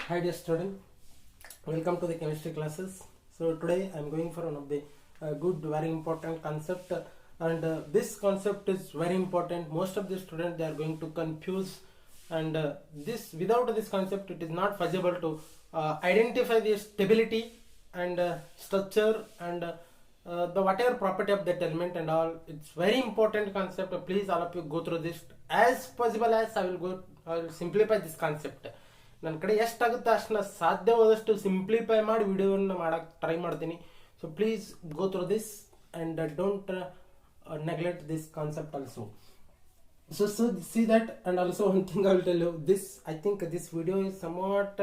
Hi dear student, welcome to the chemistry classes. So today I am going for one of the good, very important concept, and this concept is very important. Most of the students they are going to confuse, and this without this concept it is not feasible to identify the stability and structure and the whatever property of that element and all. It's very important concept. Please all of you go through this as possible as I will simplify this concept. ನನ್ನ ಕಡೆ ಎಷ್ಟಾಗುತ್ತೆ ಅಷ್ಟನ್ನ ಸಾಧ್ಯವಾದಷ್ಟು simplify ಮಾಡಿ ವಿಡಿಯೋನ ಮಾಡಕ್ಕೆ try ಮಾಡ್ತೀನಿ. So please go through this and don't neglect this concept also. So see that, and also one thing I will tell you, this I think this video is somewhat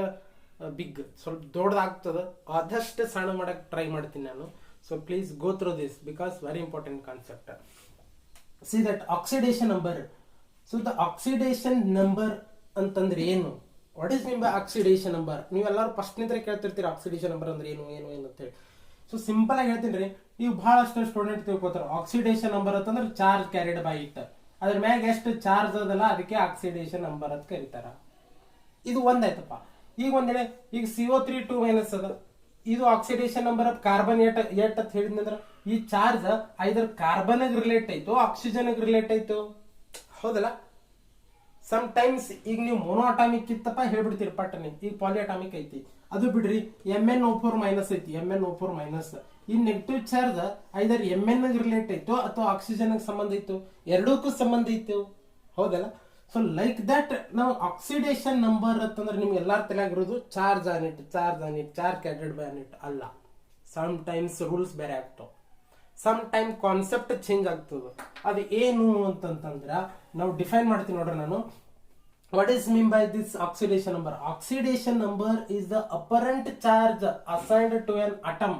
big, ಸ್ವಲ್ಪ ದೊಡ್ಡದಾಗ್ತದೆ, ಆದಷ್ಟು ಸಣ್ಣ ಮಾಡಕ್ಕೆ try ಮಾಡ್ತೀನಿ ನಾನು. So please go through this because very important concept. See that oxidation number. So the oxidation number ಅಂತಂದ್ರೆ ಏನು? What is mean by oxidation number? ನೀವೆಲ್ಲರೂ first ನಿಂತ ಕೇಳ್ತಿರ್ತೀರಿ ಆಕ್ಸಿಡೇಷನ್ ನಂಬರ್ ಅಂದ್ರೆ ಏನು ಏನು ಏನು ಅಂತೇಳಿ. ಸೊ ಸಿಂಪಲ್ ಆಗಿ ಹೇಳ್ತೀನಿ ರೀ, ನೀವು ಬಹಳಷ್ಟು ಸ್ಟೂಡೆಂಟ್ ತಿಳ್ಕೊತಾರೆ ಆಕ್ಸಿಡೇಷನ್ ನಂಬರ್ ಅಂತಂದ್ರೆ ಚಾರ್ಜ್ ಕ್ಯಾರಿಡ್ ಬೈ ಇಟ್, ಅದ್ರ ಮ್ಯಾಗ ಎಷ್ಟು ಚಾರ್ಜ್ ಅದಲ್ಲ ಅದಕ್ಕೆ ಆಕ್ಸಿಡೇಷನ್ ನಂಬರ್ ಅಂತ ಕರೀತಾರ. ಇದು ಒಂದಾಯ್ತಪ್ಪ. ಈಗ ಒಂದೇಳೆ ಈಗ CO3 2- ಅದ, ಇದು oxidation number of carbon eight ಅಂತ ಹೇಳಿದ್ನಂದ್ರ ಈ ಚಾರ್ಜ್ ಐದರ್ ಕಾರ್ಬನ್ ರಿಲೇಟ್ ಆಯ್ತು ಆಕ್ಸಿಜನ್ ರಿಲೇಟ್ ಆಯ್ತು, ಹೌದಲ್ಲ? ಸಮ್ ಟೈಮ್ಸ್ ಈಗ ನೀವು ಮೊನೋ ಅಟಾಮಿಕ್ ಇತ್ತಪ್ಪ ಹೇಳ್ಬಿಡ್ತೀರಿ ಪಟ್ಟನೆ, ಈಗ ಪಾಲಿ ಅಟಾಮಿಕ್ ಐತಿ ಅದು ಬಿಡ್ರಿ, MnO4- ಐತಿ, MnO4-, ಈ negative charge either Mn relate ಆಯ್ತು ಅಥವಾ ಆಕ್ಸಿಜನ್ ಸಂಬಂಧ ಇತ್ತು, ಎರಡಕ್ಕೂ ಸಂಬಂಧ ಇತ್ತು, ಹೌದಲ್ಲ? ಸೊ ಲೈಕ್ ದಟ್ ನಾವು ಆಕ್ಸಿಡೇಷನ್ ನಂಬರ್ ಅಂತಂದ್ರೆ ನಿಮ್ಗೆ ಎಲ್ಲಾರ ತಲೆಯಾಗಿರೋದು charge on it, charge carried by it ಅಲ್ಲ. ಸಮ್ ಟೈಮ್ಸ್ ರೂಲ್ಸ್ ಬೇರೆ ಆಗ್ತಾವ, ಸಮ್ ಟೈಮ್ ಕಾನ್ಸೆಪ್ಟ್ ಚೇಂಜ್ ಆಗ್ತದೆ. ಅದು ಏನು ಅಂತಂತಂದ್ರ ನಾವು ಡಿಫೈನ್ ಮಾಡ್ತೀವಿ ನೋಡ್ರಿ ನಾನು. What is mean by this oxidation number? Oxidation number is the apparent charge assigned to an atom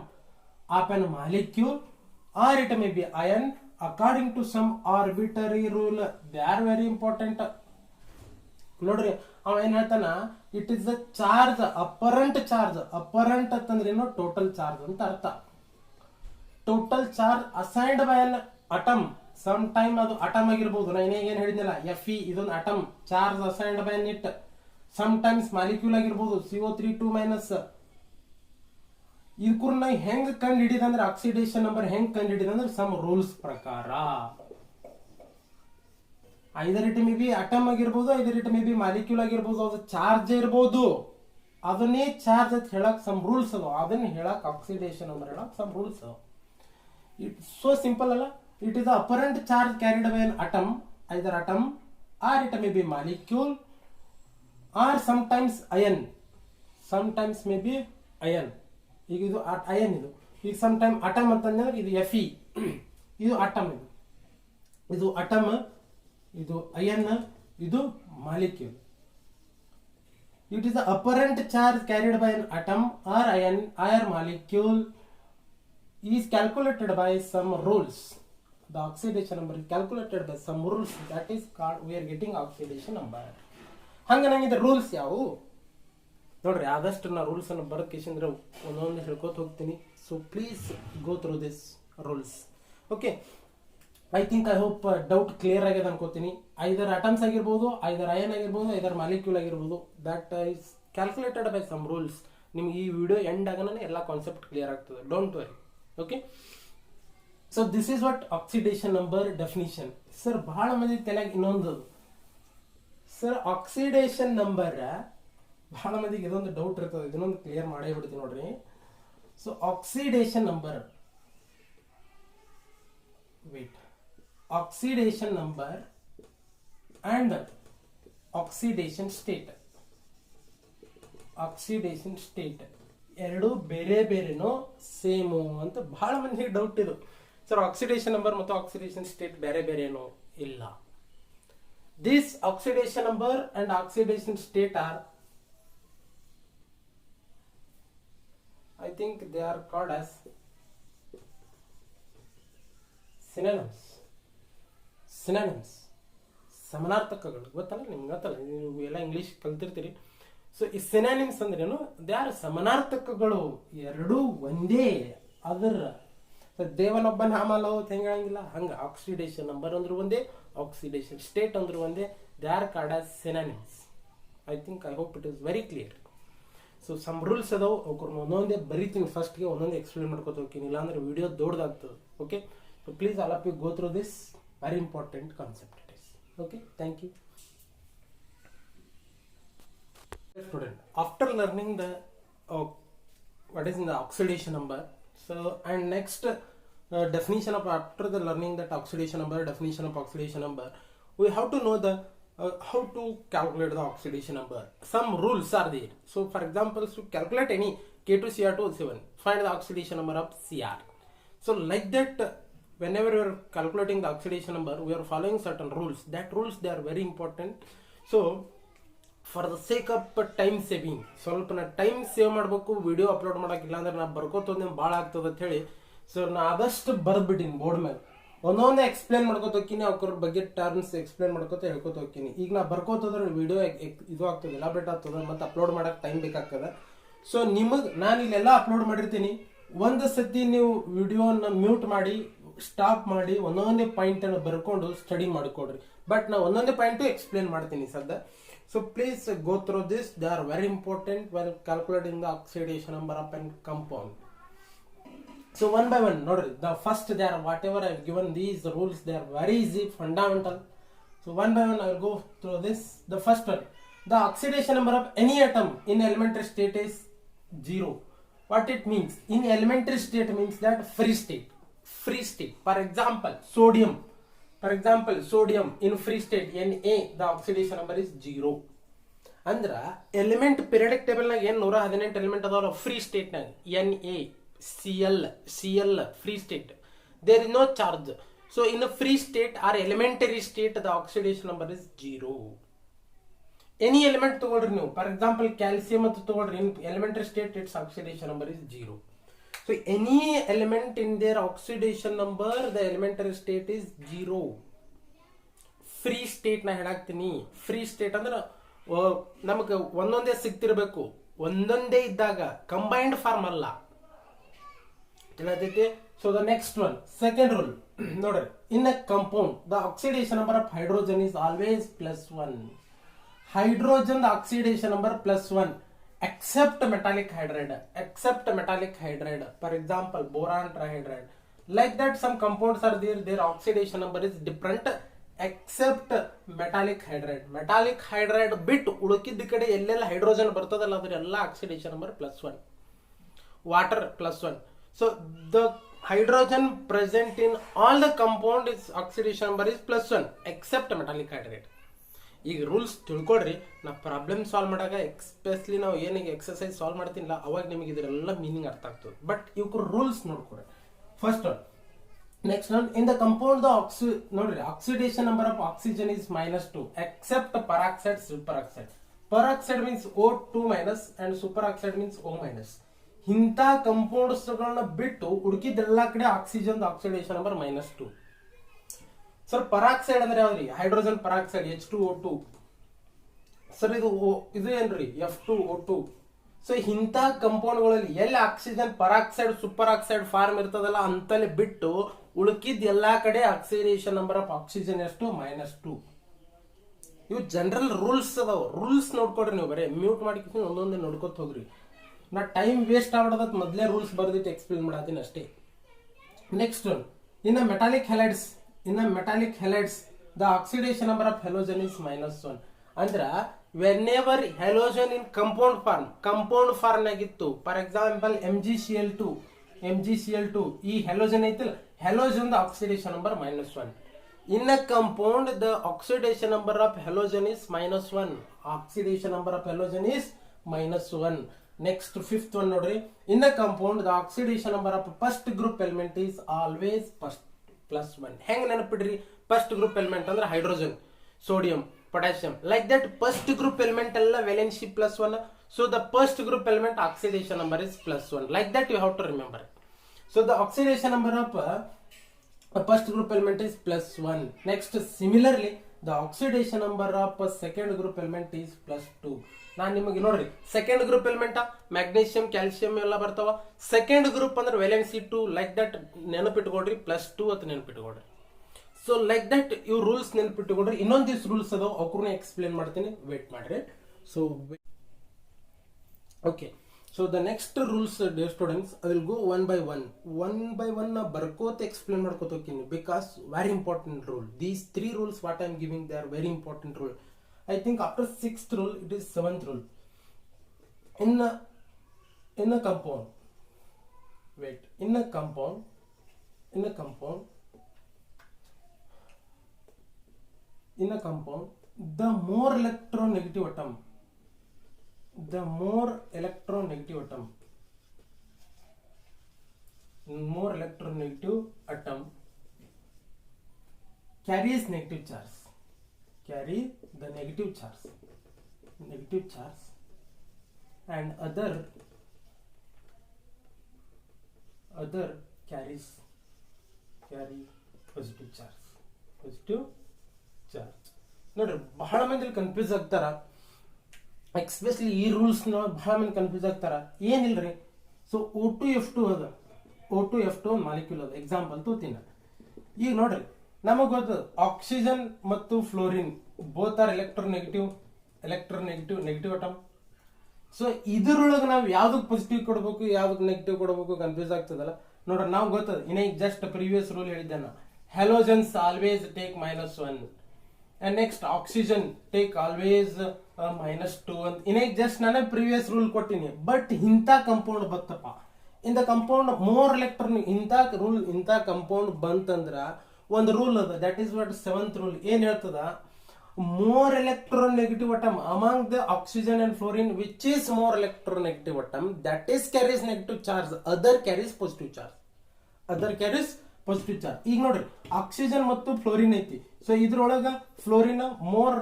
of an molecule or it may be ion according to some arbitrary rule. They are very important. ನೋಡ್ರಿ ಅವ ಏನ್ ಹೇಳ್ತಾನ, it is the charge apparent charge. Apparent ಅಂತಂದ್ರೆ ಏನು? Total charge ಅಂತ ಅರ್ಥ. Total charge assigned by an atom. Some time ಅದು atom ಆಗಿರ್ಬೋದು, ನಾನು ಏನ್ ಹೇಳಿದ್ನಲ್ಲ Fe, ಇದೊಂದು atom charge assigned by it. Sometimes molecule ಆಗಿರ್ಬೋದು CO3 2-. ಇದಕ್ಕೂ ಹೆಂಗ್ ಕಂಡು ಹಿಡಿದಂದ್ರೆ ಆಕ್ಸಿಡೇಷನ್ ನಂಬರ್ ಹೆಂಗ್ ಕಂಡು ಹಿಡಿದಂದ್ರೆ ಸಮ್ ರೂಲ್ಸ್ ಪ್ರಕಾರ. Either it may be atom ಆಗಿರ್ಬೋದು, either it may be molecule ಆಗಿರ್ಬೋದು, ಅದು ಚಾರ್ಜ್ ಇರ್ಬೋದು. ಅದನ್ನೇ ಚಾರ್ಜ್ ಅಂತ ಹೇಳಕ್ ಸಮ್ ರೂಲ್ಸ್ ಅದಾವ, ಅದನ್ನ ಹೇಳಕ್ ಆಕ್ಸಿಡೇಷನ್ ನಂಬರ್ ಹೇಳಕ್ ಸಮ್ ರೂಲ್ಸ್ ಅದಾವ. ಇಟ್ಸ್ ಸೋ ಸಿಂಪಲ್ ಅಲ್ಲ. It is the apparent charge carried by an atom, either atom or it may be molecule or sometimes ion. Sometimes may be ion. ಈಗ ಇದು iron, ಈಗ some time atom ಅಂತಂದ್ರೆ ಇದು Fe, ಇದು atom, ಇದು atom, ಇದು iron, ಇದು molecule. It is the apparent charge carried by an atom or ion or molecule is calculated by some rules. The oxidation number is calculated by some rules, that is called, we are getting oxidation number. ಹಂಗ ನಂಗೆ rules ಯಾವುವು ನೋಡ್ರಿ, ಆದಷ್ಟು ನಾ rules ಅನ್ನು ಬರಕೇಶಂದ್ರೆ ಒಂದೊಂದು ಹೇಳ್ಕೊತ ಹೋಗ್ತೀನಿ. So please go through this rules. Okay, I think I hope doubt clear ಆಗ್ಯದ ಅನ್ಕೋತೀನಿ. ಐದರ್ ಅಟಮ್ಸ್ ಆಗಿರ್ಬೋದು, ಐದರ್ ಅಯನ್ ಆಗಿರ್ಬೋದು, ಐದರ್ ಮಾಲಿಕ್ಯೂಲ್ ಆಗಿರ್ಬೋದು, that is calculated by some rules. ನಿಮ್ಗೆ ಈ ವಿಡಿಯೋ ಎಂಡ್ ಆಗನ ಎಲ್ಲ ಕಾನ್ಸೆಪ್ಟ್ ಕ್ಲಿಯರ್ ಆಗ್ತದೆ, don't worry. Okay, so this is what oxidation number definition. Sir ಬಹಳ ಮಂದಿ ತಲೆಯಾಗ ಇನ್ನೊಂದು, ಸರ್ ಆಕ್ಸಿಡೇಷನ್ ನಂಬರ್ ಬಹಳ ಮಂದಿಗೆ ಇದೊಂದು ಡೌಟ್ ಇರ್ತದೆ, ಇದನ್ನೊಂದು ಕ್ಲಿಯರ್ ಮಾಡೇ ಬಿಡ್ತೀನಿ ನೋಡ್ರಿ. So oxidation number, wait, oxidation number and oxidation state. Oxidation state ಎರಡು ಬೇರೆ ಬೇರೆನೋ ಸೇಮು ಅಂತ ಬಹಳ ಮಂದಿಗೆ ಡೌಟ್ ಇದು. ಸರ್ ಆಕ್ಸಿಡೇಷನ್ ನಂಬರ್ ಮತ್ತು ಆಕ್ಸಿಡೇಷನ್ ಸ್ಟೇಟ್ ಬೇರೆ ಬೇರೆ ಏನೋ ಇಲ್ಲ. This oxidation number and oxidation state are, I think they are called as synonyms. Synonyms ಸಮಾನಾರ್ಥಕಗಳು, ಗೊತ್ತಲ್ಲ ನಿಮ್ಗೆ? ಗೊತ್ತಲ್ಲ, ನೀವು ಎಲ್ಲ ಇಂಗ್ಲಿಷ್ ಕಲ್ತಿರ್ತೀರಿ. ಸೊ ಈ ಸಿನೋನಿಮ್ಸ್ ಅಂದ್ರೇನು? ದೇ ಆರ್ ಸಮಾನಾರ್ಥಕಗಳು, ಎರಡೂ ಒಂದೇ. ಅದರ ದೇವನೊಬ್ಬ ನಾಮಲ್ಲ ಹೆಂಗ ಹೇಳಂಗಿಲ್ಲ ಹಂಗ. ಆಕ್ಸಿಡೇಷನ್ ನಂಬರ್ ಅಂದ್ರೂ ಒಂದೇ, ಆಕ್ಸಿಡೇಷನ್ ಸ್ಟೇಟ್ ಅಂದ್ರೂ ಒಂದೇ. They are called as synonyms. I think, I hope it is very clear. So some rules ಅದಾವ, ಅವ್ರನ್ನ ಒಂದೊಂದೇ ಬರೀತೀನಿ, ಫಸ್ಟ್ಗೆ ಒಂದೊಂದೇ ಎಕ್ಸ್ಪ್ಲೇನ್ ಮಾಡ್ಕೊತ ಹೋಗ್ತೀನಿ, ಇಲ್ಲಾಂದ್ರೆ ವಿಡಿಯೋ ದೊಡ್ಡದಾಗ್ತದೆ. Okay, so please all of you go through this very important concept it is. Okay, thank you. Student, after learning the what is in the oxidation number, so and next definition of, after the learning that oxidation number, definition of oxidation number, we have to know the how to calculate the oxidation number. Some rules are there. So for example, to calculate any K2Cr2O7, find the oxidation number of Cr. So like that, whenever we are calculating the oxidation number, we are following certain rules. That rules, they are very important. So for the sake of time saving, ಸ್ವಲ್ಪ ನಾ time save ಮಾಡಬೇಕು, video upload ಮಾಡೋಕ್ಕಿಲ್ಲ ಅಂದ್ರೆ ನಾ ಬರ್ಕೋತಂದ್ರೆ ಭಾಳ ಆಗ್ತದೆ ಅಂತ ಹೇಳಿ so ನಾ ಆದಷ್ಟು ಬರ್ದ್ಬಿಟ್ಟಿನಿ ಬೋರ್ಡ್ ಮೇಲೆ, ಒಂದೊಂದೇ ಎಕ್ಸ್ಪ್ಲೇನ್ ಮಾಡ್ಕೊತ ಹೋಗ್ತೀನಿ, ಅವ್ರ ಬಗ್ಗೆ ಟರ್ಮ್ಸ್ ಎಕ್ಸ್ಪ್ಲೇನ್ ಮಾಡ್ಕೊತ ಹೇಳ್ಕೊತ ಹೋಗ್ತೀನಿ. ಈಗ ನಾ ಬರ್ಕೋತಂದ್ರೆ ವಿಡಿಯೋ ಇದು ಆಗ್ತದೆ, ಎಲಾಬ್ರೇಟ್ ಆಗ್ತದೆ, ಮತ್ತು ಅಪ್ಲೋಡ್ ಮಾಡೋಕೆ ಟೈಮ್ ಬೇಕಾಗ್ತದೆ. ಸೊ ನಿಮಗೆ ನಾನು ಇಲ್ಲೆಲ್ಲ ಅಪ್ಲೋಡ್ ಮಾಡಿರ್ತೀನಿ, ಒಂದು ಸತಿ ನೀವು ವಿಡಿಯೋನ ಮ್ಯೂಟ್ ಮಾಡಿ ಸ್ಟಾಪ್ ಮಾಡಿ ಒಂದೊಂದೇ ಪಾಯಿಂಟ್ ಅನ್ನು ಬರ್ಕೊಂಡು ಸ್ಟಡಿ ಮಾಡಿಕೊಡ್ರಿ. ಬಟ್ ನಾ ಒಂದೊಂದೇ ಪಾಯಿಂಟು ಎಕ್ಸ್ಪ್ಲೇನ್ ಮಾಡ್ತೀನಿ ಸದ್ಯ. So please go through this. They are very important while calculating the oxidation number of a compound. So one by one, notice the first, they are whatever I have given these rules, they are very easy, fundamental. So one by one I will go through this. The first one, the oxidation number of any atom in elementary state is 0. What it means? In elementary state means that free state. Free state. For example, sodium. For example, sodium in free state Na, the oxidation number is 0. ಅಂದ್ರ element periodic table ನಾಗ ಏನ್ 118 element ಅದಾವಲ್ಲ free state ನಾಗ Na, Cl free state, there is no charge. So in free state are elementary state the oxidation number is 0. Any element ತಗೊಳ್ರಿ ನೀವು, for example calcium ಅಂತ ತಗೊಳ್ರಿ, in elementary state its oxidation number is 0. So any element in their oxidation number, the elementary state is 0. Free state na ಹೇಳಾಕ್ತೀನಿ. Free state ಅಂದ್ರೆ ನಮಗೆ ಒಂದೊಂದೇ ಸಿಗ್ತಿರ್ಬೇಕು, ಒಂದೊಂದೇ ಇದ್ದಾಗ ಕಂಬೈನ್ಡ್ ಫಾರ್ಮ್ ಅಲ್ಲ. ತಿಳಿತೈತಿ? So the next one, second rule ನೋಡ್ರಿ, in a compound the oxidation number of hydrogen is always +1. Hydrogen oxidation number +1 except metallic hydride. Except metallic hydride, for example boron trihydride, like that some compounds are there, their oxidation number is different except metallic hydride. Metallic hydride bit ಉಳುಕಿದ್ದ ಕಡೆ ಎಲ್ಲೆಲ್ಲ hydrogen ಬರ್ತದಲ್ಲ ಅದ್ರ ಎಲ್ಲ oxidation number +1. water +1. so the hydrogen present in all the compound is oxidation number is +1 except metallic hydride. ಈಗ rules ತಿಳ್ಕೊಡ್ರಿ, ನಾ problem solve ಮಾಡಾಗ especially ನಾವು ಏನಿಗೆ exercise solve ಮಾಡ್ತೀನಿಲ್ಲ ಅವಾಗ ನಿಮಗೆ ಇದರೆಲ್ಲ ಮೀನಿಂಗ್ ಅರ್ಥ ಆಗ್ತದೆ. ಬಟ್ ಇವ್ರ ರೂಲ್ಸ್ ನೋಡ್ಕೊಡ್ರಿ. First one, next one, in the compound the ನೋಡ್ರಿ oxidation number of oxygen is -2 except peroxide, super oxide. Peroxide means O2- and super oxide means O-. ಇಂಥ compounds ಗಳನ್ನ ಬಿಟ್ಟು ಉಡುಕಿದೆಲ್ಲ ಕಡೆ oxygen oxidation number -2. Sir peroxide ಅಂದ್ರೆ ಯಾವ್ದ್ರಿ? Hydrogen peroxide H2O2. Sir ಇದು ಏನ್ರಿ? F2O2. ಸೊ ಇಂಥ ಕಂಪೌಂಡ್ಗಳಲ್ಲಿ ಎಲ್ಲಿ oxygen peroxide super oxide form ಇರ್ತದಲ್ಲ ಅಂತಲೇ ಬಿಟ್ಟು ಉಳುಕಿದ್ ಎಲ್ಲಾ ಕಡೆ ಆಕ್ಸಿಡೇಷನ್ ನಂಬರ್ ಆಫ್ ಆಕ್ಸಿಜನ್ ಎಷ್ಟು? -2. ಇವು ಜನರಲ್ ರೂಲ್ಸ್ ಅದಾವ. ರೂಲ್ಸ್ ನೋಡ್ಕೊಡ್ರಿ ನೀವು, ಬರೀ ಮ್ಯೂಟ್ ಮಾಡಿ ಒಂದೊಂದೇ ನೋಡ್ಕೊತ ಹೋಗ್ರಿ. ನಾ ಟೈಮ್ ವೇಸ್ಟ್ ಆಗ್ಬಿಡೋದಕ್ಕೆ ಮೊದಲೇ ರೂಲ್ಸ್ ಬರ್ದಿಟ್ಟು ಎಕ್ಸ್ಪ್ಲೇನ್ ಮಾಡತ್ತೀನಿ ಅಷ್ಟೇ. ನೆಕ್ಸ್ಟ್ ಒನ್, ಇನ್ನು metallic ಹೆಲೈಡ್ಸ್. In the metallic halides, the oxidation number of halogen is -1. ಅಂದ್ರ whenever halogen in compound form ಆಗಿತ್ತು, ಫಾರ್ ಎಕ್ಸಾಂಪಲ್ MgCl2 ಈ halogen ಐತಿಲ್ಲ, halogen the oxidation number -1. in a compound the oxidation number of halogen is -1. oxidation number of halogen is -1. next fifth one ನೋಡ್ರಿ, in a compound the oxidation number of first group element is always +1. ಹೆಂಗ್ ನೆನಪಿಡ್ರಿ? First group element ಅಂದ್ರೆ hydrogen, sodium, potassium, like that first group element ಎಲ್ಲ valency +1. so the first group element oxidation number is +1. like that you have to remember. so the oxidation number of first group element is +1. next similarly the oxidation number of second group element is +2. ನಾನು ನಿಮಗೆ ನೋಡ್ರಿ second group element magnesium calcium ಎಲ್ಲ ಬರ್ತಾವ. Second group ಅಂದ್ರೆ valency 2, like that ನೆನಪಿಟ್ಕೊಡ್ರಿ, +2 ಅಂತ ನೆನಪಿಟ್ಕೊಡ್ರಿ. So like that ಇವ್ rules ನೆನಪಿಟ್ಕೊಡ್ರಿ. ಇನ್ನೊಂದಿಷ್ಟು rules ಅದಾವ, ಅವ್ರನ್ನ ಎಕ್ಸ್ಪ್ಲೇನ್ ಮಾಡ್ತೀನಿ, ವೇಟ್ ಮಾಡ್ರಿ. So Okay, so the next rules, dear students, I will go one by one. One by one na barkote explain ಮಾಡ್ಕೋತ ಹೋಗ್ತೀನಿ, because very important rule. These three rules what I am giving, they are very important rule. I think after sixth rule it is seventh rule. In a compound, wait, in a compound, the more electronegative atom carries negative charge, and other carry positive charge. ನೋಡ್ರಿ, ಬಹಳ ಮಂದಿ confuse ಆಗ್ತಾರ, especially ಈ rules ಬಹಳ ಮಂದಿ confuse ಆಗ್ತಾರ. ಏನಿಲ್ರಿ, so O2F2 ಅದ, O2F2 ಒಂದು ಮಾಲಿಕ್ಯೂಲ್ ಅದ, ಎಕ್ಸಾಂಪಲ್ ತೋತೀನಿ. ಈಗ ನೋಡ್ರಿ, ನಮಗ್ ಗೊತ್ತದ ಆಕ್ಸಿಜನ್ ಮತ್ತು fluorine both are electronegative atom. So ಇದ್ರೊಳಗೆ ನಾವು ಯಾವ್ದಕ್ ಪಾಸಿಟಿವ್ ಕೊಡ್ಬೇಕು, ಯಾವ್ದಕ್ ನೆಗೆಟಿವ್ ಕೊಡ್ಬೇಕು ಕನ್ಫ್ಯೂಸ್ ಆಗ್ತದಲ್ಲ. ನೋಡ್ರಿ, ನಾವು ಗೊತ್ತದ, ಇನ್ನ ಜಸ್ಟ್ ಪ್ರೀವಿಯಸ್ ರೂಲ್ ಹೇಳಿದ್ದೆ ನಾ, halogens always take -1 and next oxygen take always -2 ಅಂತ ಇನ್ನೇಕ್ ಜಸ್ಟ್ ನಾನೇ ಪ್ರೀವಿಯಸ್ ರೂಲ್ ಕೊಟ್ಟಿನಿ. ಬಟ್ ಇಂಥ ಕಂಪೌಂಡ್ ಬತ್ತಪ್ಪ, ಇಂಥ ಕಂಪೌಂಡ್ ಮೋರ್ ಎಲೆಕ್ಟ್ರಾನ್, ಇಂಥ ಕಂಪೌಂಡ್ ಬಂತಂದ್ರ ಒಂದು ರೂಲ್ ಅದ, that is what seventh rule. ಏನ್ ಹೇಳ್ತದ, more electronegative atom among the oxygen and fluorine, which is more electronegative atom, that is carries negative charge, other carries positive charge. ಈಗ ನೋಡ್ರಿ, oxygen ಮತ್ತು fluorine ಐತಿ. So ಇದ್ರೊಳಗ fluorine more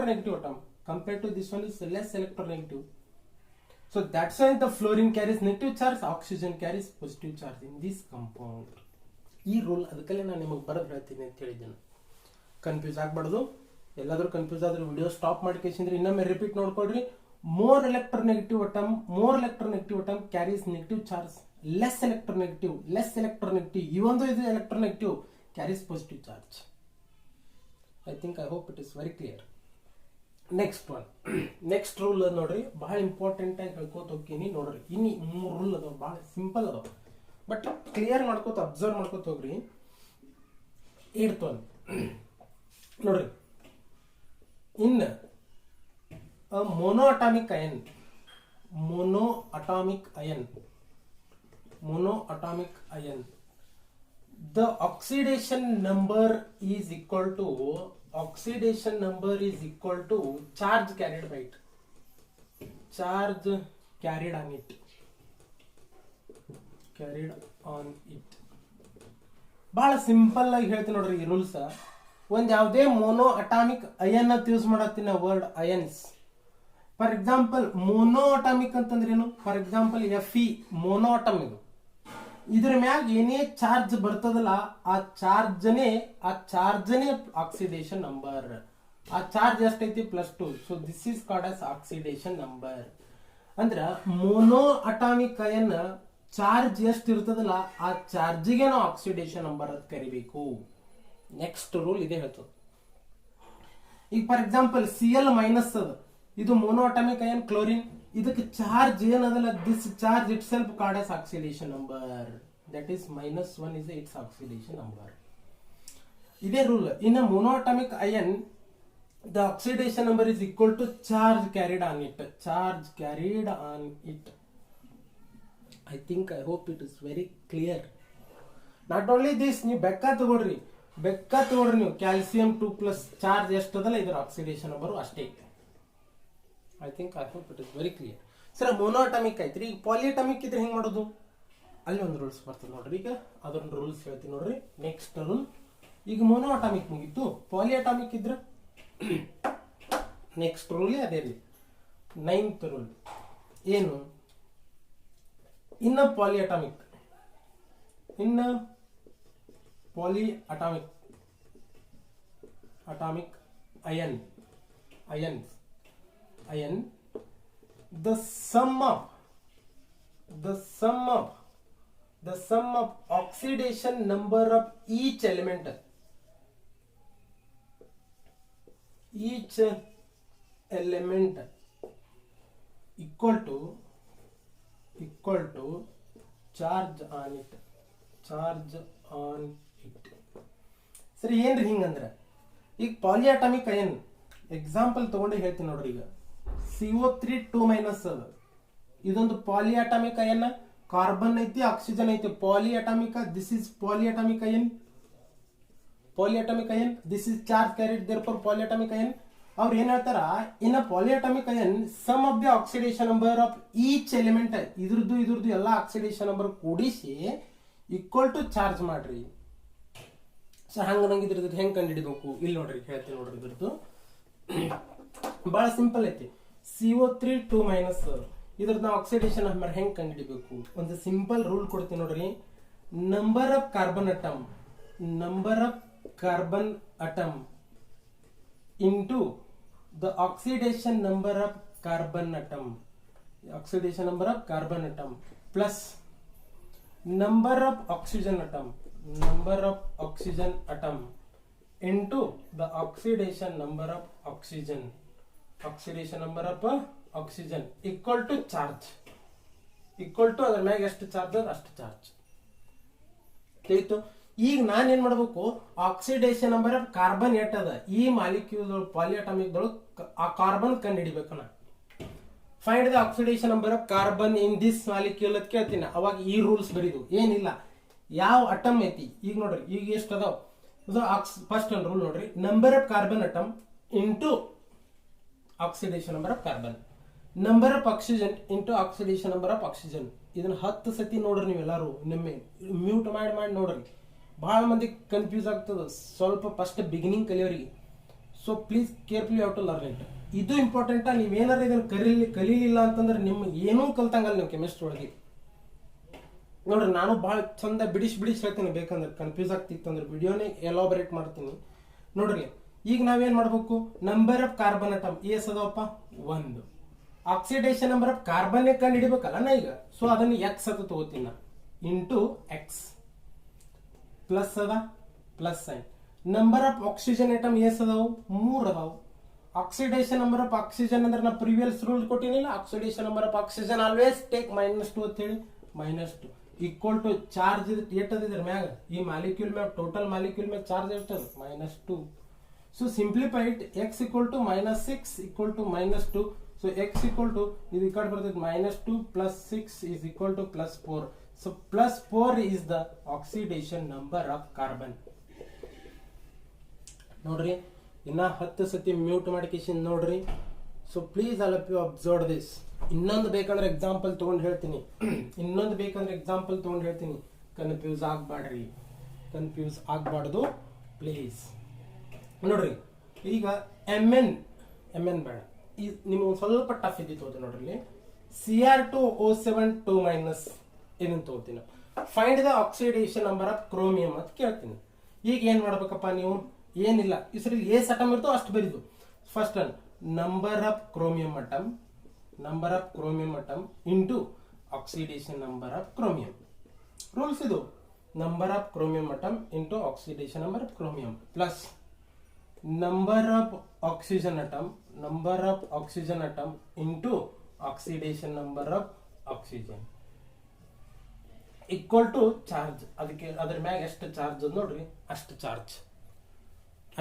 negative atom compared to this one is less electronegative. So that's why the fluorine carries negative charge, oxygen carries positive charge in this compound. ಈ rule ಅದಕ್ಕಲ್ಲೇ ನಾನು ನಿಮಗೆ ಬರೋದು ಹೇಳ್ತೀನಿ ಅಂತ ಹೇಳಿದ್ದೇನೆ. ಕನ್ಫ್ಯೂಸ್ ಆಗ್ಬಾರ್ದು. ಎಲ್ಲಾದ್ರೂ ಕನ್ಫ್ಯೂಸ್ ಆದ್ರೆ ವಿಡಿಯೋ ಸ್ಟಾಪ್ ಮಾಡ್ಕೇಸಿಂದ್ರೆ ಇನ್ನೊಮ್ಮೆ repeat ನೋಡ್ಕೊಳ್ರಿ. more electronegative atom carries negative charge, less electronegative, even though it is electronegative, carries positive charge. I hope it is very clear. Next one, next rule ನೋಡ್ರಿ, ಬಹಳ important ಆಗಿ ಹೇಳ್ಕೋತ ಹೋಗ್ತೀನಿ. ನೋಡ್ರಿ, ಇನ್ನು 3 rule ಅದಾವ, ಬಹಳ simple ಅದಾವ, ಬಟ್ ಕ್ಲಿಯರ್ ಮಾಡ್ಕೋತ ಅಬ್ಸರ್ವ್ ಮಾಡ್ಕೋತ ಹೋಗ್ರಿ. 8th one ನೋಡ್ರಿ, ಇನ್ a monoatomic ion, the oxidation number is equal to charge carried by it, carried on it. ಬಹಳ ಸಿಂಪಲ್ ಆಗಿ ಹೇಳ್ತೀನಿ ನೋಡ್ರಿ ಈ ರೂಲ್ಸ್. ಒಂದ್ ಯಾವುದೇ ಮೋನೋ ಅಟಾಮಿಕ್ ಅಯನ್ ಅಂತ ಯೂಸ್ ಮಾಡತ್ತೀನಿ, word ions. For example monoatomic ಅಂತಂದ್ರೆ ಏನು? For example Fe monoatomic, ಇದ್ರ ಮ್ಯಾಗ ಏನೇ ಚಾರ್ಜ್ ಬರ್ತದಲ್ಲ, ಆ ಚಾರ್ಜನೇ ಆಕ್ಸಿಡೇಷನ್ ನಂಬರ್. ಆ ಚಾರ್ಜ್ ಎಷ್ಟೈತಿ? +2. So this is called as oxidation number. ಅಂದ್ರ ಮೋನೋ ಅಟಾಮಿಕ್ ಅಯನ್ ಚಾರ್ಜ್ ಎಷ್ಟು ಇರ್ತದಲ್ಲ, ಆ ಚಾರ್ಜಿಗೆ ನಾವು ಆಕ್ಸಿಡೇಷನ್ ನಂಬರ್ ಅಂತ ಕರಿಬೇಕು. ನೆಕ್ಸ್ಟ್ ರೂಲ್ ಇದೆ ಹೇಳ್ತದೆ. ಈಗ ಫಾರ್ ಎಕ್ಸಾಂಪಲ್ Cl- ಅದ, ಇದು ಮೋನೋಅಟಾಮಿಕ್ ಅಯನ್ ಕ್ಲೋರಿನ್, ಇದಕ್ಕೆ ಚಾರ್ಜ್ ಏನದಲ್ಲ, this charge itself called as oxidation number, that is -1 is its oxidation number. ಇದೇ rule. In monoatomic ion the oxidation number is equal to charge carried on it. I hope it is very clear. Not only this, ನೀವು ಬೆಕ್ಕ ತಗೊಳ್ರಿ ನೀವು, calcium 2+ charge ಎಷ್ಟದಲ್ಲ ಇದ್ರ oxidation number ಅಷ್ಟೇ. I hope it is very clear. Sir monoatomic ಐತ್ರಿ. ಈಗ ಪಾಲಿಅಟಾಮಿಕ್ ಇದ್ರೆ ಹೆಂಗ್ ಮಾಡೋದು? ಅಲ್ಲಿ ಒಂದು ರೂಲ್ಸ್ ಬರ್ತದೆ ನೋಡ್ರಿ. ಈಗ ಅದೊಂದು ರೂಲ್ಸ್ ಹೇಳ್ತೀನಿ ನೋಡ್ರಿ. ನೆಕ್ಸ್ಟ್ ರೂಲ್, ಈಗ ಮೋನೋಅಟಾಮಿಕ್ ಮುಗಿತು, ಪಾಲಿಅಟಾಮಿಕ್ ಇದ್ರೆ ನೆಕ್ಸ್ಟ್ ರೂಲ್ ಅದೇ ರೀ. 9th ರೂಲ್ ಏನು? ಇನ್ನ ಪಾಲಿಅಟಾಮಿಕ್ ion, the sum of oxidation number of each element equal to charge on it. ಸರಿ, ಏನ್ರಿ ಹಿಂಗಂದ್ರೆ ಈಗ ಪಾಲಿಯಾಟಮಿಕ್ ಅಯನ್ ಎಕ್ಸಾಂಪಲ್ ತಗೊಂಡು ಹೇಳ್ತೀನಿ ನೋಡ್ರಿ. ಈಗ CO3 2- ಅದ. ಇದೊಂದು ಪಾಲಿಯಾಟಮಿಕ್ ಅಯನ್, ಕಾರ್ಬನ್ ಐತಿ, ಆಕ್ಸಿಜನ್ ಐತಿ. Polyatomic, this is polyatomic ion. This is charge carried, therefore polyatomic ion. ಅವ್ರು ಏನ್ ಹೇಳ್ತಾರ, in a polyatomic ion sum of the oxidation number of each element, ಇದ್ರದ್ದು ಎಲ್ಲ ಆಕ್ಸಿಡೇಷನ್ ನಂಬರ್ ಕೂಡಿಸಿ ಈಕ್ವಲ್ ಟು ಚಾರ್ಜ್ ಮಾಡ್ರಿ. So ನಂಗೆ ಇದ್ರದ್ದು ಹೆಂಗ್ ಕಂಡು ಹಿಡಿಬೇಕು ಇಲ್ಲಿ ನೋಡ್ರಿ, ಹೇಳ್ತೀನಿ ನೋಡ್ರಿ. ಇದ್ರದ್ದು ಬಹಳ ಸಿಂಪಲ್ ಐತಿ. CO3 2- ಇದ್ರದ್ದು ನಾವು ಆಕ್ಸಿಡೇಷನ್ ನಂಬರ್ ಹೆಂಗ್ ಕಂಡು ಹಿಡಿಬೇಕು, ಒಂದು ಸಿಂಪಲ್ ರೂಲ್ ಕೊಡ್ತೀನಿ ನೋಡ್ರಿ. Number of carbon atom into the oxidation number of carbon atom plus number of oxygen atom into the oxidation number of oxygen equal to charge, ಅದರ ಮ್ಯಾಗ ಎಷ್ಟು ಚಾರ್ಜ್ ಅದ ಅಷ್ಟು ಚಾರ್ಜ್ ತಿಳಿತು. ಈಗ ನಾನು ಏನ್ ಮಾಡಬೇಕು, ಆಕ್ಸಿಡೇಷನ್ ನಂಬರ್ ಆಫ್ ಕಾರ್ಬನ್ ಎಟ್ಟದ ಈ ಮಾಲಿಕ್ಯೂಲ್ ಪಾಲಿಯಾಟಮಿಕ್ ಆ ಕಾರ್ಬನ್ ಕಂಡು ಹಿಡಿಬೇಕು. ನಾ find the oxidation number of carbon in this molecule ಅಂತ ಕೇಳ್ತೀನಿ. ಅವಾಗ ಈ ರೂಲ್ಸ್ ಬರೀದು ಏನಿಲ್ಲ, ಯಾವ ಅಟಮ್ ಐತಿ ಈಗ ನೋಡ್ರಿ. ಈಗ ಎಷ್ಟು ಅದಾವ, ಫಸ್ಟ್ ಒಂದು ರೂಲ್ ನೋಡ್ರಿ, number of carbon atom into oxidation number of carbon, number of oxygen into oxidation number of oxygen. ಇದನ್ನ 10 ಸತಿ ನೋಡ್ರಿ ನೀವೆಲ್ಲರೂ, ನಿಮ್ಮೆ ಮ್ಯೂಟ್ ಮಾಡಿ ನೋಡ್ರಿ. ಬಹಳ ಮಂದಿ ಕನ್ಫ್ಯೂಸ್ ಆಗ್ತದ ಸ್ವಲ್ಪ ಫಸ್ಟ್ ಬಿಗಿನಿಂಗ್ ಕಲಿಯೋರಿಗೆ. So please carefully how to learn it. ಇದು ಇಂಪಾರ್ಟೆಂಟ್. ನೀವೇನಾರ ಇದನ್ನ ಕಲೀಲಿಲ್ಲ ಅಂತಂದ್ರೆ ನಿಮ್ಗೆ ಏನೂ ಕಲ್ತಂಗಲ್ಲ ನೀವು ಕೆಮಿಸ್ಟ್ರಿ ಒಳಗೆ. ನೋಡ್ರಿ, ನಾನು ಬಹಳ ಚಂದ ಬಿಡಿಸಿ ಹೇಳ್ತೀನಿ, ಬೇಕಂದ್ರೆ ಕನ್ಫ್ಯೂಸ್ ಆಗ್ತಿತ್ತು ಅಂದ್ರೆ ವಿಡಿಯೋನೇ ಎಲಾಬರೇಟ್ ಮಾಡ್ತೀನಿ ನೋಡ್ರಿ. ಈಗ ನಾವೇನ್ ಮಾಡ್ಬೇಕು, number of carbon atoms ಅದಾವಪ್ಪ 1, ಆಕ್ಸಿಡೇಷನ್ ನಂಬರ್ ಆಫ್ ಕಾರ್ಬನ್ ಕಂಡು ಹಿಡಿಬೇಕಲ್ಲ ನಾ ಈಗ. ಸೊ ಅದನ್ನ ಎಕ್ಸ್ ಅಂತ ತಗೋತೀನಿ ನಾ, ಇಂಟು ಎಕ್ಸ್ ಪ್ಲಸ್ ಅದ plus sign. Number of oxygen atoms ಅದಾವು 3 ಅದಾವು. ಆಕ್ಸಿಡೇಷನ್ ನಂಬರ್ ಆಫ್ ಆಕ್ಸಿಜನ್ ಅಂದ್ರೆ ನಾ ಪ್ರಿವಿಯಸ್ ರೂಲ್ ಕೊಟ್ಟಿನಿಲ್ಲ, oxidation number of oxygen always take -2 ಅಂತ ಹೇಳಿ, -2 ಈಕ್ವಲ್ ಟು ಚಾರ್ಜ್ ಎಷ್ಟದ ಇದ್ರ ಮ್ಯಾಗ, ಈ ಮಾಲಿಕ್ಯೂಲ್ ಮ್ಯಾಗ ಟೋಟಲ್ ಮಾಲಿಕ್ಯೂಲ್ ಮ್ಯಾಗ ಚಾರ್ಜ್ ಎಷ್ಟದ -2. So simplify it, x equal to -6 equal to -2. ಸೊ x equal to ಇದು ಈ ಕಡೆ ಬರ್ತದೆ -2 plus 6 is equal to +4. So +4 is the oxidation number of carbon. ನೋಡ್ರಿ, ಇನ್ನ 10 ಸತಿ ಮ್ಯೂಟ್ ಮಾಡಿಕೇಶನ್ ನೋಡ್ರಿ. So please all of you observe this. ಇನ್ನೊಂದು ಬೇಕಂದ್ರೆ ಎಕ್ಸಾಂಪಲ್ ತಗೊಂಡು ಹೇಳ್ತೀನಿ, ಕನ್ಫ್ಯೂಸ್ ಆಗ್ಬಾರ್ದು ಪ್ಲೀಸ್. ನೋಡ್ರಿ, ಈಗ ಎಮ್ ಎನ್ ಬೇಡ, ನಿಮ್ಗೆ ಸ್ವಲ್ಪ ಟಫ್ ಇದ್ದಿತ್ತು ನೋಡ್ರಿ. Cr2O7 2- ಇದನ್ನ ತಗೋತೀನಿ. Find the oxidation number of chromium ಅಂತ ಕೇಳ್ತೀನಿ. ಈಗ ಏನ್ ಮಾಡ್ಬೇಕಪ್ಪ ನೀವು, ಏನಿಲ್ಲ, ಇಸ್ರಲ್ಲಿ ಏಸ್ ಅಟಮ್ ಇರ್ತೋ ಅಷ್ಟು ಬರೀದು. First number of chromium atom into oxidation number of chromium. Rules ಇದು, number of chromium atom into oxidation number of chromium plus number of oxygen atom into oxidation number of oxygen equal to charge. ಅದಕ್ಕೆ ಅದ್ರ ಮ್ಯಾಗ ಎಷ್ಟು charge ನೋಡ್ರಿ, ಅಷ್ಟು charge.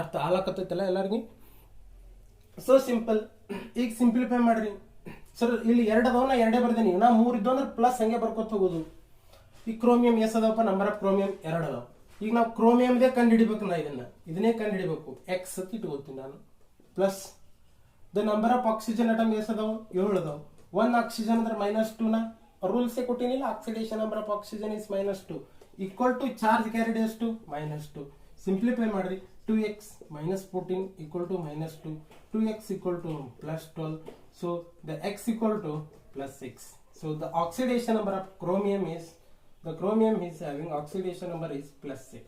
ಅರ್ಥ ಆಲಕತ್ತೈತಲ್ಲ ಎಲ್ಲರಿಗೂ? So simple. ಈಗ ಸಿಂಪ್ಲಿಫೈ ಮಾಡ್ರಿ. ಸರ್ ಇಲ್ಲಿ 2 ಅದಾವ, ನಾ 2 ಬರ್ದೇನಿ. ನಾ 3 ಇದ್ದು ಅಂದ್ರೆ ಪ್ಲಸ್ ಹಂಗೆ ಬರ್ಕೊತ ಹೋಗೋದು. ಈ ಕ್ರೋಮಿಯಂ ಎಸ್ ಅದಾವಪ್ಪ, ನಂಬರ್ ಆಫ್ ಕ್ರೋಮಿಯಂ 2 ಅದಾವ. ಈಗ ನಾವು ಕ್ರೋಮಿಯಂದೇ ಕಂಡು ಹಿಡಿಬೇಕು, ನಾ ಇದನ್ನೇ ಕಂಡು ಹಿಡಿಬೇಕು. ಎಕ್ಸ್ ಅಂತ ಇಟ್ಕೋತೀನಿ ನಾನು, plus the number of oxygen atoms ಅದಾವ 7 ಅದಾವ. 1 ಆಕ್ಸಿಜನ್ ಅಂದ್ರೆ -2 ನ ರೂಲ್ಸೇ ಕೊಟ್ಟಿನಿಲ್ಲ, oxidation number of oxygen is -2 equal to charge carried ಎಷ್ಟು -2. ಸಿಂಪ್ಲಿಫೈ ಮಾಡ್ರಿ. 2x -14 equal to -2, 2x equal to +12. So the x equal to +6. So the oxidation number of chromium is having oxidation number is +6.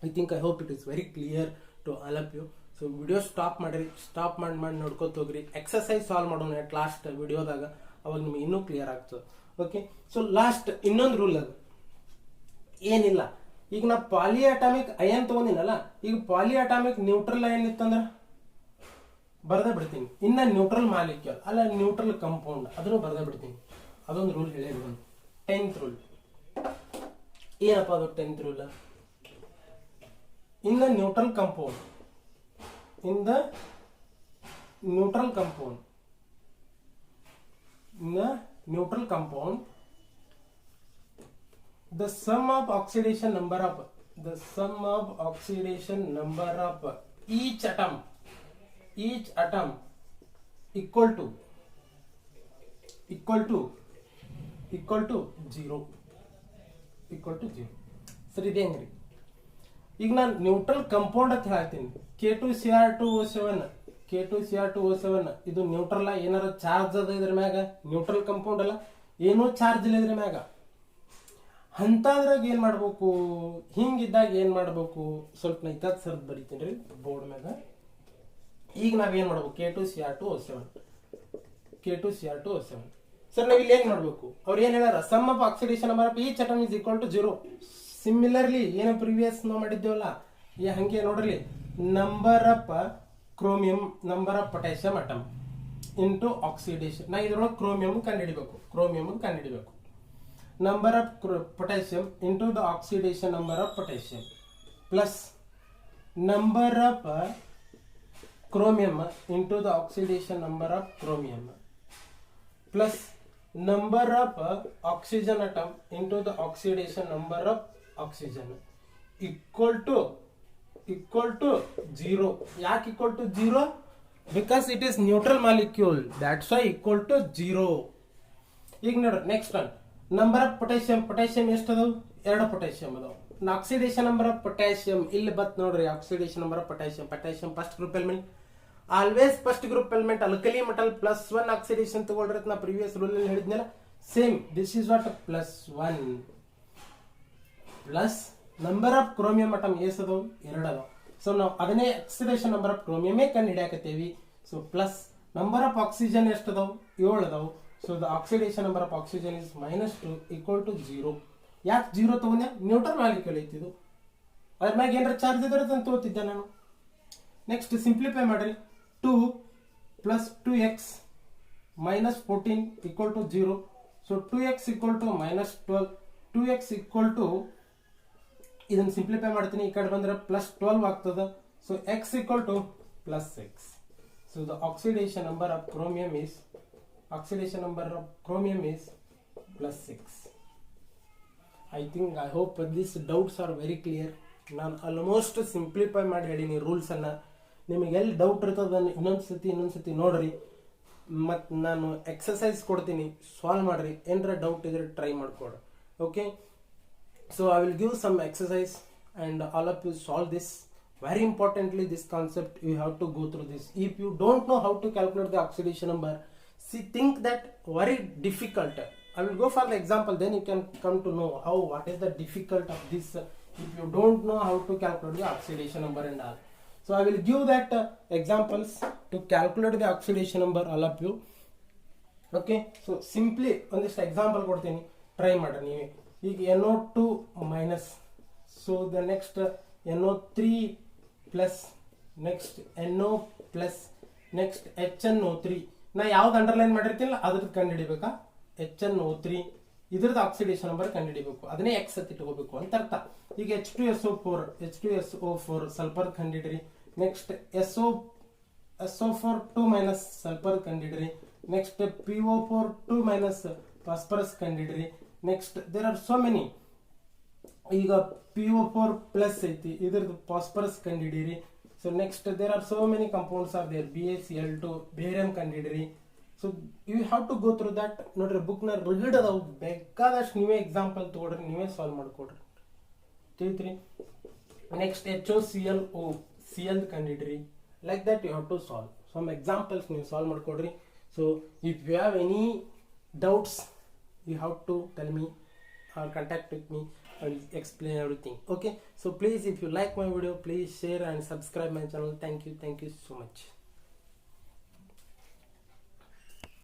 I think I hope it is very clear to all of you. So video stop ಮಾಡಿ ನೋಡ್ಕೋತ ಹೋಗ್ರಿ. Exercise solve ಮಾಡೋಣ at last ವಿಡಿಯೋದಾಗ, ಅವಾಗ ನಿಮಗೆ ಇನ್ನೂ clear ಆಗ್ತದೆ. Okay, so last ಇನ್ನೊಂದು rule ಅದು ಏನಿಲ್ಲ. ಈಗ ನಾ ಪಾಲಿಯಾಟಮಿಕ್ ಅಯನ್ ತಗೊಂಡಿನಲ್ಲ, ಈಗ ಪಾಲಿಯಾಟಮಿಕ್ ನ್ಯೂಟ್ರಲ್ ಅಯನ್ ಇತ್ತಂದ್ರ ಬರ್ದ ಬಿಡ್ತೀನಿ. ಇನ್ನ ನ್ಯೂಟ್ರಲ್ ಮಾಲಿಕ್ಯೂಲ್ ಅಲ್ಲ ನ್ಯೂಟ್ರಲ್ ಕಂಪೌಂಡ್ ಅದನ್ನು ಬರ್ದ ಬಿಡ್ತೀನಿ. ಅದೊಂದು ರೂಲ್ ಹೇಳಿದ್ರು. 10th ರೂಲ್ ಏನಪ್ಪ ಅದು? 10th rule in the neutral compound the sum of oxidation number of each atom equal to 0. ಸರಿ, ಇದೆ ಹೆಂಗ್ರಿ? ಈಗ ನಾನು ನ್ಯೂಟ್ರಲ್ ಕಂಪೌಂಡ್ ಅಂತ ಹೇಳ್ತೀನಿ. K2Cr2O7 ಇದು ನ್ಯೂಟ್ರಲ್. ಏನಾರ ಚಾರ್ಜ್ ಅದ ಇದ್ರ ಮ್ಯಾಗ? ನ್ಯೂಟ್ರಲ್ ಕಂಪೌಂಡ್ ಅಲ್ಲ, ಏನೂ ಚಾರ್ಜ್ ಇಲ್ಲ ಇದ್ರ ಮ್ಯಾಗ. ಅಂತದ್ರಾಗ ಏನ್ ಮಾಡ್ಬೇಕು? ಹಿಂಗಿದ್ದಾಗ ಏನ್ ಮಾಡ್ಬೇಕು? ಸ್ವಲ್ಪ ನೈತಾದ್ ಸರ್ದ್ ಬರಿತೀನಿ ಬೋರ್ಡ್ ಮ್ಯಾಗ. ಈಗ ನಾವೇನ್ ಮಾಡ್ಬೇಕು? K2Cr2O7 ಸರ್, ನಾವ್ ಇಲ್ಲಿ ಏನ್ ಮಾಡ್ಬೇಕು? ಅವ್ರು ಏನ್ ಹೇಳ್ಯಾರ? Sum of oxidation number of each atom is equal to 0. Similarly ಏನು ಪ್ರಿವಿಯಸ್ ನಾವು ಮಾಡಿದ್ದೇವಲ್ಲ, ಹಂಗೆ ನೋಡ್ರಿ, number of chromium, number of potassium atom into oxidation. ನಾ ಇದ್ರೊಳಗೆ ಕ್ರೋಮಿಯಂ ಕಂಡುಹಿಡಿಬೇಕು. Number of potassium into the oxidation number of potassium plus number of chromium into the oxidation number of chromium plus number of oxygen atom into the oxidation number of oxygen equal to 0. ಯಾಕೆ equal to 0? Because it is neutral molecule, that's why equal to 0. ಈಗ ನೋಡ್ರಿ, next one number of potassium ಎಷ್ಟು ಅದಾವ? 2 potassium ಅದಾವ. Oxidation number of potassium ಇಲ್ಲಿ ಬತ್ ನೋಡ್ರಿ. Oxidation number of potassium first group element, always first group element alkali metal +1 oxidation ತಗೊಳ್ರಿ. ನಾ ಪ್ರೀವಿಯಸ್ ರೂಲ್ ಅಲ್ಲಿ ಹೇಳಿದ್ನಲ್ಲ, same this is what +1 plus number of chromium atom ಎಷ್ಟು ಅದಾವ? 2 ಅದಾವ. ಸೊ ನಾವು ಅದನ್ನೇ ಆಕ್ಸಿಡೇಷನ್ ನಂಬರ್ ಆಫ್ ಕ್ರೋಮಿಯಮೇ ಕಂಡು ಹಿಡಿಯಾಕತ್ತೇವಿ. So plus number of oxygen ಎಷ್ಟು ಅದಾವ? 7 ಅದಾವ. So the oxidation number of oxygen is -2 equal to 0. ಯಾಕೆ 0 ತಗೊಂಡೆ? ನ್ಯೂಟ್ರಲ್ ಮಾಲಿಕ್ಯೂಲ್ ಐತಿದು, ಅದ್ರ ಮ್ಯಾಗ ಏನಾರ ಚಾರ್ಜ್ ಇದ್ರೆ ಅಂತ ತಗೋತಿದ್ದೆ ನಾನು. ನೆಕ್ಸ್ಟ್ ಸಿಂಪ್ಲಿಫೈ ಮಾಡ್ರಿ. 2 + 2x -14 equal to 0. So 2x equal to -12. 2x equal to ಇದನ್ನ ಸಿಂಪ್ಲಿಫೈ ಮಾಡ್ತೀನಿ. ಈ ಕಡೆ ಬಂದ್ರೆ +12 ಆಗ್ತದ. So x equal to +6. So the oxidation number of chromium is +6. I hope these doubts are very clear. ನಾನು almost simplify ಮಾಡಿ ಹೇಳೀನಿ rules ಅನ್ನ. ನಿಮಗೆ ಎಲ್ಲಿ ಡೌಟ್ ಇರ್ತದ ಇನ್ನೊಂದ್ಸತಿ ನೋಡ್ರಿ. ಮತ್ತು ನಾನು ಎಕ್ಸಸೈಸ್ ಕೊಡ್ತೀನಿ, ಸಾಲ್ವ್ ಮಾಡ್ರಿ. ಏನಾರ ಡೌಟ್ ಇದ್ರೆ ಟ್ರೈ ಮಾಡ್ಕೊಡ್ರಿ. Okay, so I will give some exercise and all of you solve this. Very importantly, this concept you have to go through this. If you don't know how to calculate the oxidation number, think that very difficult. I will go for the example, then you can come to know what is the difficult of this if you don't know how to calculate the oxidation number and all. So I will give that examples to calculate the oxidation number, all of you. Okay, so simply on this example ಕೊಡ್ತೀನಿ, try ಮಾಡ್ರಿ ನೀವೇ. ಈಗ NO2 minus, so the next NO3 plus, next NO plus, next HNO3. ನಾ ಯಾವ್ದು underline ಮಾಡಿರ್ತೀನಲ್ಲ ಅದ್ರದ್ದು ಕಂಡು ಹಿಡಿಬೇಕಾ? HNO3 ಇದ್ರದ್ದು oxidation number ಕಂಡು ಹಿಡಿಬೇಕು. ಅದನ್ನೇ X ಅತಿ ತಗೋಬೇಕು ಅಂತ ಅರ್ಥ. ಈಗ H2SO4 ಸಲ್ಫರ್ ಕಂಡಿಡ್ರಿ. ನೆಕ್ಸ್ಟ್ SO4 2- ಸಲ್ಫರ್ ಕಂಡಿಡ್ರಿ. ನೆಕ್ಸ್ಟ್ PO4 2- ಫಾಸ್ಫರಸ್ ಕಂಡಿಡ್ರಿ. Next there are so many. ಈಗ PO4 ಪ್ಲಸ್ ಐತಿ, ಇದ್ರದ್ದು ಫಾಸ್ಫರಸ್ ಕಂಡಿಡಿರಿ. So next there are so many compounds are there. BaCl2 barium ಕಂಡಿಡಿರಿ. So you have to go through that. ನೋಡ್ರಿ, ಬುಕ್ನ read ಅದಾವು, ಬೇಕಾದಷ್ಟು ನೀವೇ ಎಕ್ಸಾಂಪಲ್ ತಗೊಳ್ರಿ, ನೀವೇ ಸಾಲ್ವ್ ಮಾಡ್ಕೊಡ್ರಿ. ತಿಳಿತ್ರಿ? ನೆಕ್ಸ್ಟ್ HOCl ಕಂಡಿಡ್ರಿ. Like that you have to solve some examples. ನೀವು ಸಾಲ್ವ್ ಮಾಡ್ಕೊಡ್ರಿ. So if you have any doubts, you have to tell me or contact with me. I will explain everything. Okay, so please, if you like my video, please share and subscribe my channel. Thank you so much.